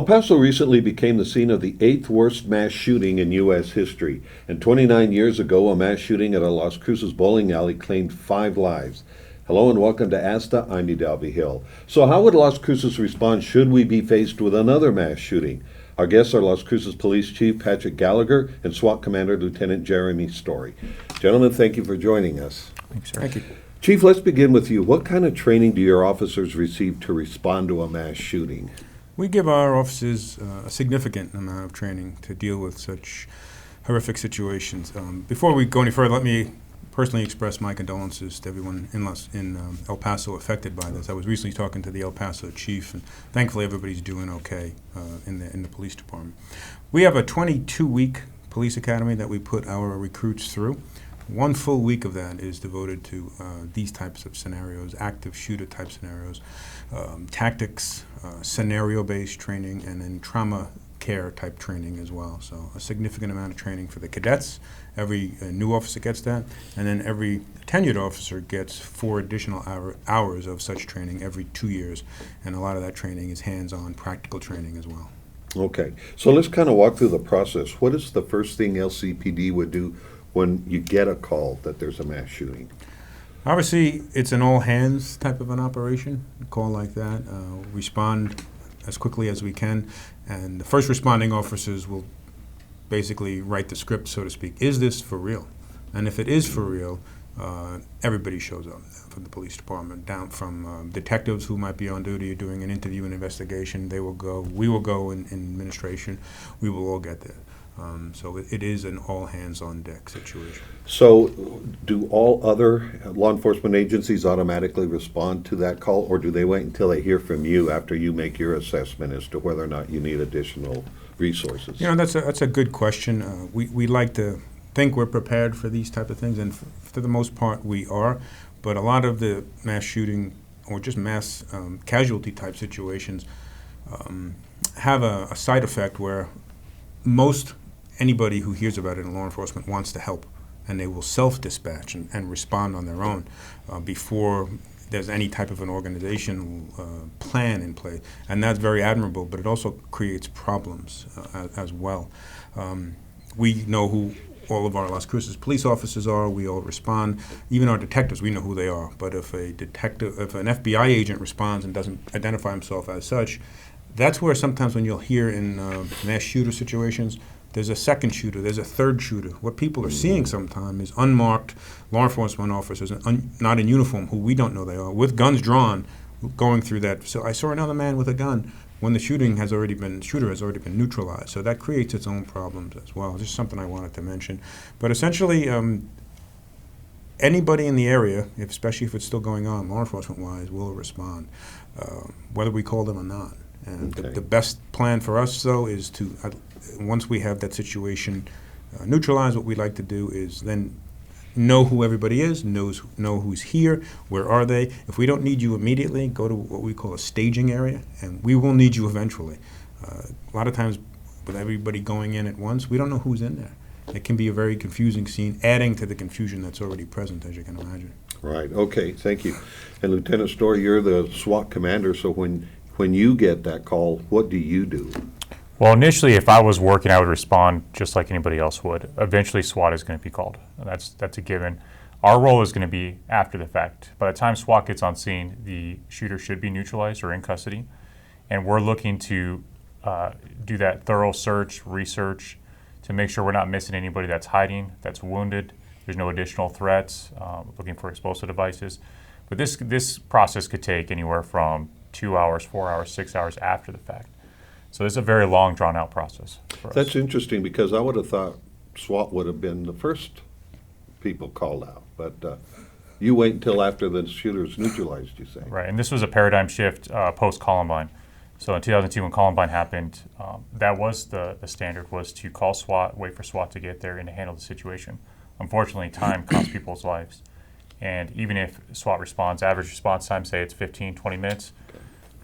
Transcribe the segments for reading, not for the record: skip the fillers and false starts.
El Paso recently became the scene of the eighth worst mass shooting in U.S. history. And 29 years ago, a mass shooting at a Las Cruces bowling alley claimed 5 lives. Hello and welcome to ASTA. I'm Dalby Hill. So how would Las Cruces respond should we be faced with another mass shooting? Our guests are Las Cruces Police Chief Patrick Gallagher and SWAT Commander Lieutenant Jeremy Story. Gentlemen, thank you for joining us. Thanks, sir. Thank you. Chief, let's begin with you. What kind of training do your officers receive to respond to a mass shooting? We give our officers a significant amount of training to deal with such horrific situations. Before we go any further, let me personally express my condolences to everyone in El Paso affected by this. I was recently talking to the El Paso chief, and thankfully everybody's doing okay in the police department. We have a 22-week police academy that we put our recruits through. 1 full week of that is devoted to these types of scenarios, active shooter type scenarios, tactics, scenario-based training, and then trauma care type training as well. So a significant amount of training for the cadets. Every new officer gets that, and then every tenured officer gets 4 additional hours of such training every 2 years. And a lot of that training is hands-on practical training as well. Okay, so let's kind of walk through the process. What is the first thing LCPD would do when you get a call that there's a mass shooting? Obviously, it's an all-hands type of an operation, a call like that. Respond as quickly as we can, and the first responding officers will basically write the script, so to speak. Is this for real? And if it is for real, everybody shows up from the police department, down from detectives who might be on duty doing an interview and investigation. They will go. We will go in administration. We will all get there. So it is an all-hands-on-deck situation. So do all other law enforcement agencies automatically respond to that call, or do they wait until they hear from you after you make your assessment as to whether or not you need additional resources? You know, that's a good question. We like to think we're prepared for these type of things, and for the most part we are, but a lot of the mass shooting or just mass casualty type situations have a side effect where anybody who hears about it in law enforcement wants to help, and they will self-dispatch and respond on their own before there's any type of an organizational plan in play. And that's very admirable, but it also creates problems as well. We know who all of our Las Cruces police officers are. We all respond. Even our detectives, we know who they are. But if an FBI agent responds and doesn't identify himself as such, that's where sometimes when you'll hear in mass shooter situations, there's a second shooter, there's a third shooter. What people are seeing sometimes is unmarked law enforcement officers, not in uniform, who we don't know they are, with guns drawn, going through that. So I saw another man with a gun when the shooter has already been neutralized. So that creates its own problems as well. Just something I wanted to mention. But essentially, anybody in the area, especially if it's still going on, law enforcement-wise, will respond, whether we call them or not. And okay. The best plan for us, though, is to, once we have that situation neutralized, what we'd like to do is then know who everybody is, know who's here, where are they. If we don't need you immediately, go to what we call a staging area, and we will need you eventually. A lot of times, with everybody going in at once, we don't know who's in there. It can be a very confusing scene, adding to the confusion that's already present, as you can imagine. Right, okay, thank you. And Lieutenant Story, you're the SWAT commander, so when you get that call, what do you do? Well, initially, if I was working, I would respond just like anybody else would. Eventually, SWAT is going to be called. That's a given. Our role is going to be after the fact. By the time SWAT gets on scene, the shooter should be neutralized or in custody, and we're looking to do that thorough search, research, to make sure we're not missing anybody that's hiding, that's wounded. There's no additional threats, looking for explosive devices. But this process could take anywhere from 2 hours, 4 hours, 6 hours after the fact. So it's a very long, drawn-out process for us. That's interesting, because I would have thought SWAT would have been the first people called out, but you wait until after the shooter's neutralized, you say. Right, and this was a paradigm shift post-Columbine. So in 2002, when Columbine happened, that was the standard, was to call SWAT, wait for SWAT to get there, and to handle the situation. Unfortunately, time costs people's lives. And even if SWAT responds, average response time, say it's 15, 20 minutes,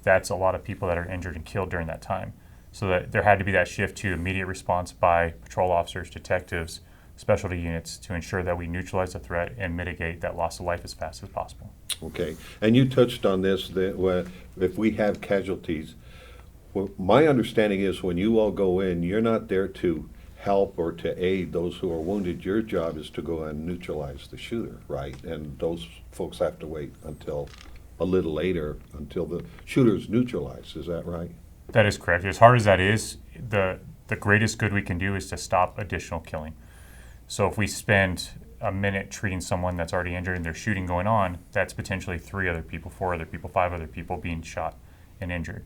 that's a lot of people that are injured and killed during that time. So that there had to be that shift to immediate response by patrol officers, detectives, specialty units to ensure that we neutralize the threat and mitigate that loss of life as fast as possible. Okay, and you touched on this, that if we have casualties, Well, my understanding is when you all go in, you're not there to help or to aid those who are wounded. Your job is to go and neutralize the shooter, right? And those folks have to wait until a little later until the shooter's neutralized. Is that right? That is correct. As hard as that is, the greatest good we can do is to stop additional killing. So if we spend a minute treating someone that's already injured and there's shooting going on, that's potentially 3 other people, 4 other people, 5 other people being shot and injured.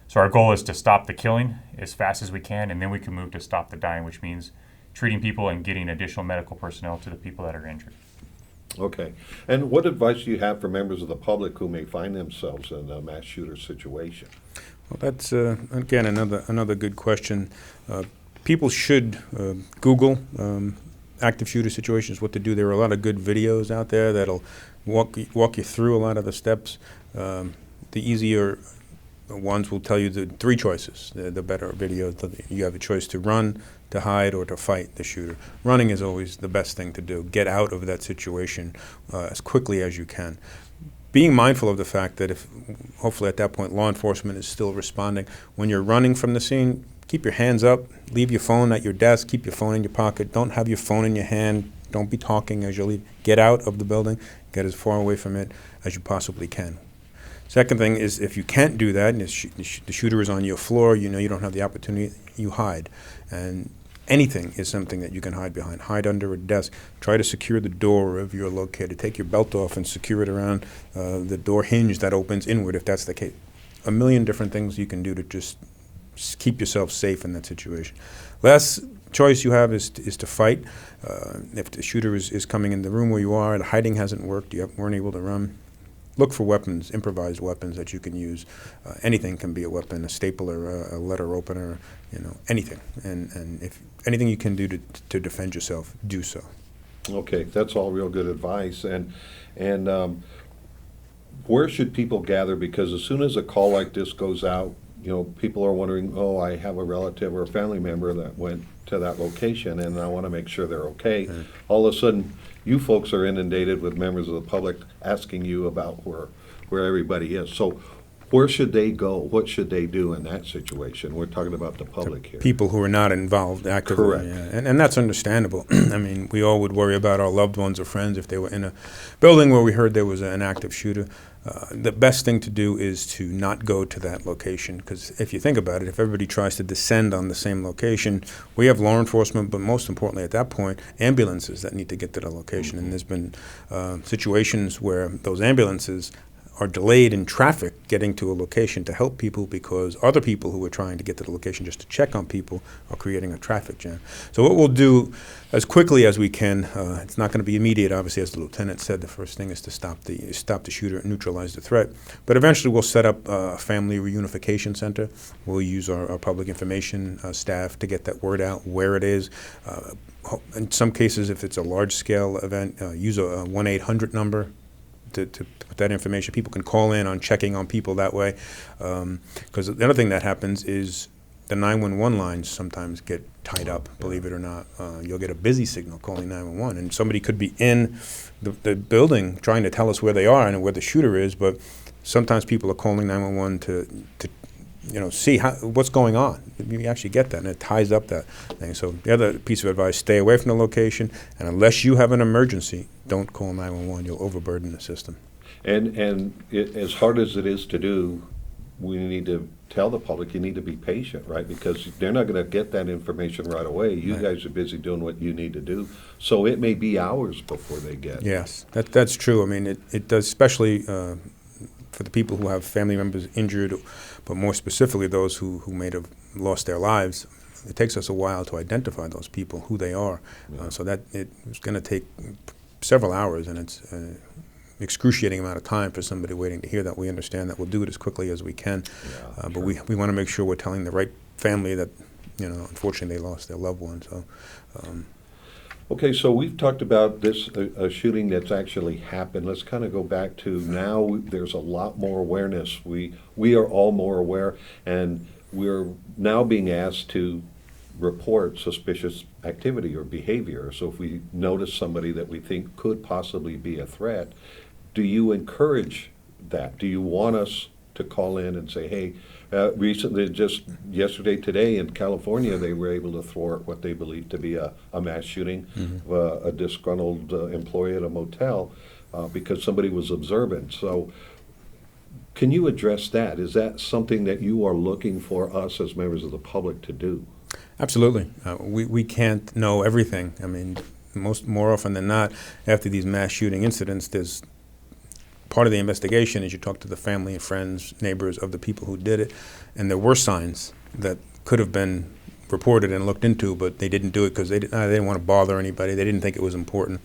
So our goal is to stop the killing as fast as we can, and then we can move to stop the dying, which means treating people and getting additional medical personnel to the people that are injured. Okay. And what advice do you have for members of the public who may find themselves in a mass shooter situation? Well, that's, again, another good question. People should Google active shooter situations, what to do. There are a lot of good videos out there that'll walk you through a lot of the steps. The easier ones will tell you the 3 choices, the better videos. You have a choice to run, to hide, or to fight the shooter. Running is always the best thing to do. Get out of that situation as quickly as you can. Being mindful of the fact that if, hopefully at that point, law enforcement is still responding. When you're running from the scene, keep your hands up, leave your phone at your desk, keep your phone in your pocket, don't have your phone in your hand, don't be talking as you leave. Get out of the building, get as far away from it as you possibly can. Second thing is, if you can't do that, and the shooter is on your floor, you know you don't have the opportunity, you hide. And anything is something that you can hide behind. Hide under a desk. Try to secure the door wherever you're located. Take your belt off and secure it around the door hinge that opens inward, if that's the case. A million different things you can do to just keep yourself safe in that situation. Last choice you have is to fight. If the shooter is coming in the room where you are, the hiding hasn't worked, you weren't able to run, look for weapons, improvised weapons that you can use. Anything can be a weapon, a stapler, a letter opener, anything. And if anything you can do to defend yourself, do so. Okay, that's all real good advice. And where should people gather? Because as soon as a call like this goes out, people are wondering, oh, I have a relative or a family member that went to that location and I want to make sure they're okay. Mm. All of a sudden, you folks are inundated with members of the public asking you about where everybody is. So where should they go? What should they do in that situation? We're talking about the public here. People who are not involved actively. Correct. Yeah. And that's understandable. I mean, we all would worry about our loved ones or friends if they were in a building where we heard there was an active shooter. The best thing to do is to not go to that location, because if you think about it, if everybody tries to descend on the same location, we have law enforcement, but most importantly at that point, ambulances that need to get to the location. And there's been situations where those ambulances are delayed in traffic getting to a location to help people because other people who are trying to get to the location just to check on people are creating a traffic jam. So what we'll do as quickly as we can, it's not going to be immediate, obviously, as the lieutenant said, the first thing is to stop the shooter and neutralize the threat. But eventually we'll set up a family reunification center. We'll use our public information staff to get that word out, where it is. In some cases, if it's a large-scale event, use a 1-800 number to put that information. People can call in on checking on people that way. Because the other thing that happens is the 911 lines sometimes get tied up, believe it or not. You'll get a busy signal calling 911, and somebody could be in the building trying to tell us where they are and where the shooter is, but sometimes people are calling 911 to see what's going on. You actually get that, and it ties up that thing. So the other piece of advice, stay away from the location, and unless you have an emergency, don't call 911. You'll overburden the system. And as hard as it is to do, we need to tell the public you need to be patient, right? Because they're not going to get that information right away. You guys are busy doing what you need to do. So it may be hours before they get it. Yes, that's true. I mean, it does, especially for the people who have family members injured, but more specifically those who may have lost their lives. It takes us a while to identify those people, who they are. Yeah. So that it's going to take several hours, and it's excruciating amount of time for somebody waiting to hear that. We understand that. We'll do it as quickly as we can. Yeah, but we want to make sure we're telling the right family that, unfortunately they lost their loved one. So. Okay, so we've talked about this a shooting that's actually happened. Let's kind of go back to now. There's a lot more awareness. We are all more aware, and we're now being asked to report suspicious activity or behavior. So if we notice somebody that we think could possibly be a threat, do you encourage that? Do you want us to call in and say, hey, recently, just yesterday, today in California, they were able to thwart what they believed to be a mass shooting of a disgruntled employee at a motel because somebody was observant. So can you address that? Is that something that you are looking for us as members of the public to do? Absolutely. We can't know everything. I mean, more often than not, after these mass shooting incidents, there's part of the investigation is you talk to the family and friends, neighbors of the people who did it, and there were signs that could have been reported and looked into, but they didn't do it because they didn't want to bother anybody. They didn't think it was important.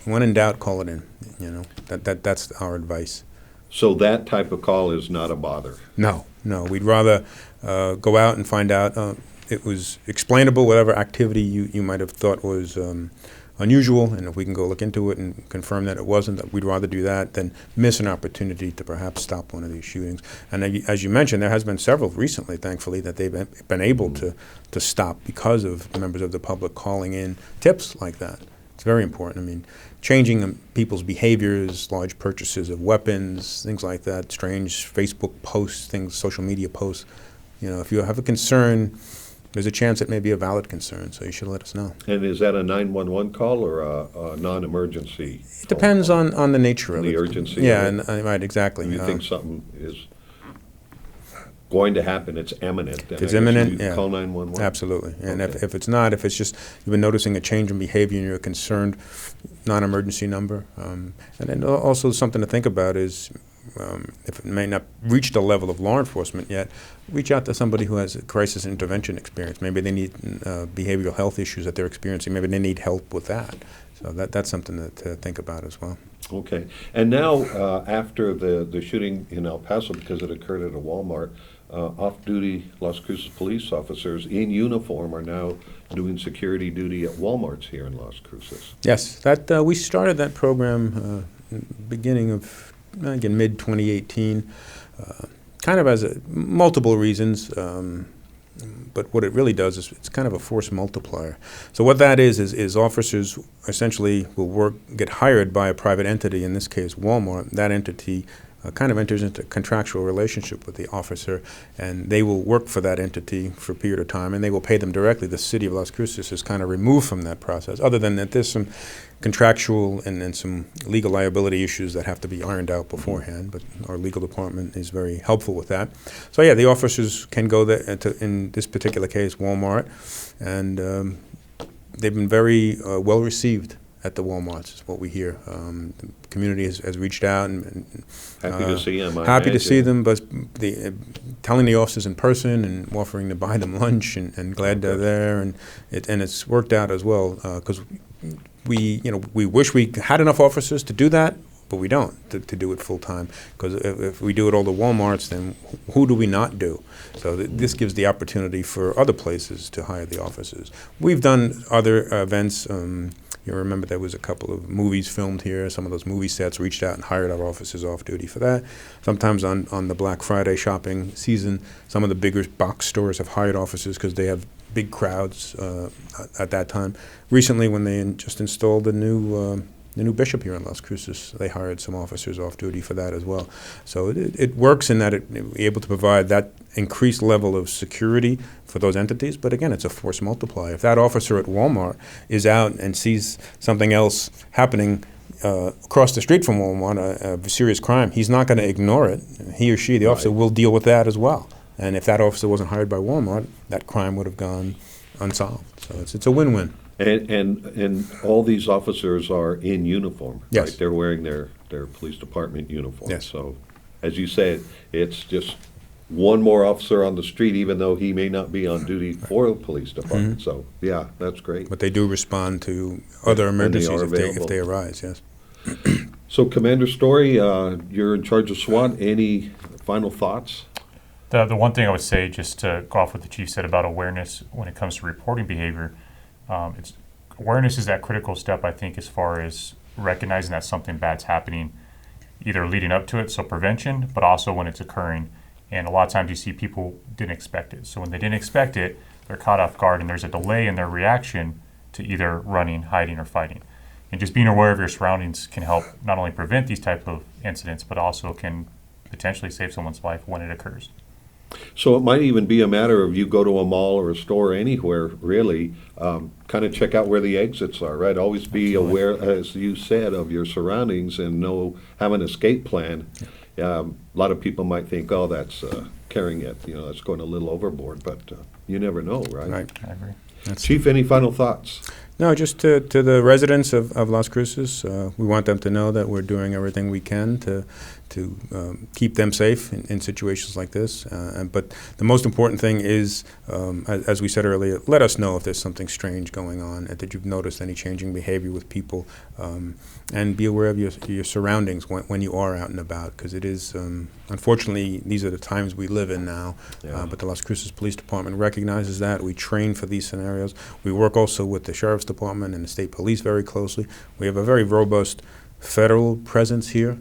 When in doubt, call it in. You know, that's our advice. So that type of call is not a bother? No. We'd rather go out and find out it was explainable, whatever activity you might have thought was unusual, and if we can go look into it and confirm that it wasn't, that we'd rather do that than miss an opportunity to perhaps stop one of these shootings. And as you mentioned, there has been several recently, thankfully, that they've been able to stop because of members of the public calling in tips like that. It's very important. I mean, changing people's behaviors, large purchases of weapons, things like that, strange Facebook posts, social media posts. You know, if you have a concern, there's a chance it may be a valid concern, so you should let us know. And is that a 911 call or a non-emergency? It depends on the nature of it. The urgency? Yeah, right, exactly. You think something is going to happen, it's imminent. If it's imminent, yeah. Call 911? Absolutely. And Okay. if it's not, if it's just you've been noticing a change in behavior and you're concerned, non-emergency number. And then also something to think about is if it may not reach the level of law enforcement yet, reach out to somebody who has a crisis intervention experience. Maybe they need behavioral health issues that they're experiencing. Maybe they need help with that. So that's something to think about as well. Okay. And now, after the shooting in El Paso, because it occurred at a Walmart, off-duty Las Cruces police officers in uniform are now doing security duty at Walmarts here in Las Cruces. Yes, that we started that program beginning of, again, mid-2018, kind of as multiple reasons. But what it really does is it's kind of a force multiplier. So what that is officers essentially will get hired by a private entity, in this case Walmart. That entity kind of enters into a contractual relationship with the officer, and they will work for that entity for a period of time, and they will pay them directly. The city of Las Cruces is kind of removed from that process. Other than that, there's some contractual and some legal liability issues that have to be ironed out beforehand, but our legal department is very helpful with that. So yeah, the officers can go there in this particular case, Walmart, and they've been very well received at the Walmarts, is what we hear. The community has reached out and Happy to see them. Happy to see them, but telling the officers in person and offering to buy them lunch and glad they're there, and it's worked out as well because we wish we had enough officers to do that, but we don't to do it full time, because if we do it all the Walmarts, then who do we not do? So this gives the opportunity for other places to hire the officers. We've done other events. You remember there was a couple of movies filmed here. Some of those movie sets reached out and hired our officers off duty for that. Sometimes on the Black Friday shopping season, some of the bigger box stores have hired officers because they have big crowds at that time. Recently, when they just installed the new bishop here in Las Cruces, they hired some officers off duty for that as well. So it works in that we're able to provide that increased level of security for those entities, but again, it's a force multiplier. If that officer at Walmart is out and sees something else happening across the street from Walmart, a serious crime, he's not going to ignore it. He or she, the officer, will deal with that as well. And if that officer wasn't hired by Walmart, that crime would have gone unsolved. So it's a win-win. And all these officers are in uniform, Yes. right? They're wearing their police department uniform. Yes. So, as you said, it's just one more officer on the street, even though he may not be on duty for the police department. So, yeah, that's great. But they do respond to other When they emergencies are if available. they arise, yes. So, Commander Story, you're in charge of SWAT. Any final thoughts? The one thing I would say, just to go off what the chief said about awareness when it comes to reporting behavior, awareness is that critical step, I think, as far as recognizing that something bad's happening, either leading up to it, so prevention, but also when it's occurring. And a lot of times you see people didn't expect it. So when they didn't expect it, they're caught off guard, and there's a delay in their reaction to either running, hiding, or fighting. And just being aware of your surroundings can help not only prevent these type of incidents, but also can potentially save someone's life when it occurs. So it might even be a matter of you go to a mall or a store anywhere, really, kind of check out where the exits are, right? Always be aware, as you said, of your surroundings and have an escape plan. A lot of people might think, oh, that's carrying it, that's going a little overboard, but you never know, right? Right. I agree. Chief, any final thoughts? No, just to the residents of Las Cruces, we want them to know that we're doing everything we can to keep them safe in situations like this. But the most important thing is, as we said earlier, let us know if there's something strange going on, that you've noticed any changing behavior with people, and be aware of your surroundings when you are out and about, because it is, unfortunately, these are the times we live in now. Yeah. But the Las Cruces Police Department recognizes that. We train for these scenarios. We work also with the Sheriff's Department and the State Police very closely. We have a very robust federal presence here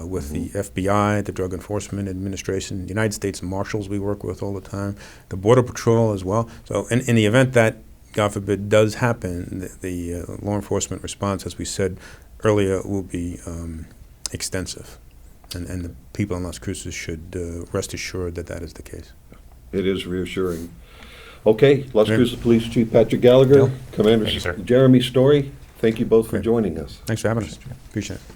with the FBI, the Drug Enforcement Administration, the United States Marshals we work with all the time, the Border Patrol as well. So in the event that, God forbid, does happen, the law enforcement response, as we said earlier, will be extensive. And the people in Las Cruces should rest assured that that is the case. It is reassuring. Okay, Las Yeah. Cruces Police Chief Patrick Gallagher, Yeah. Commander Thank you, sir. Jeremy Story, thank you both for Great. joining us. Thanks for having us. Appreciate it.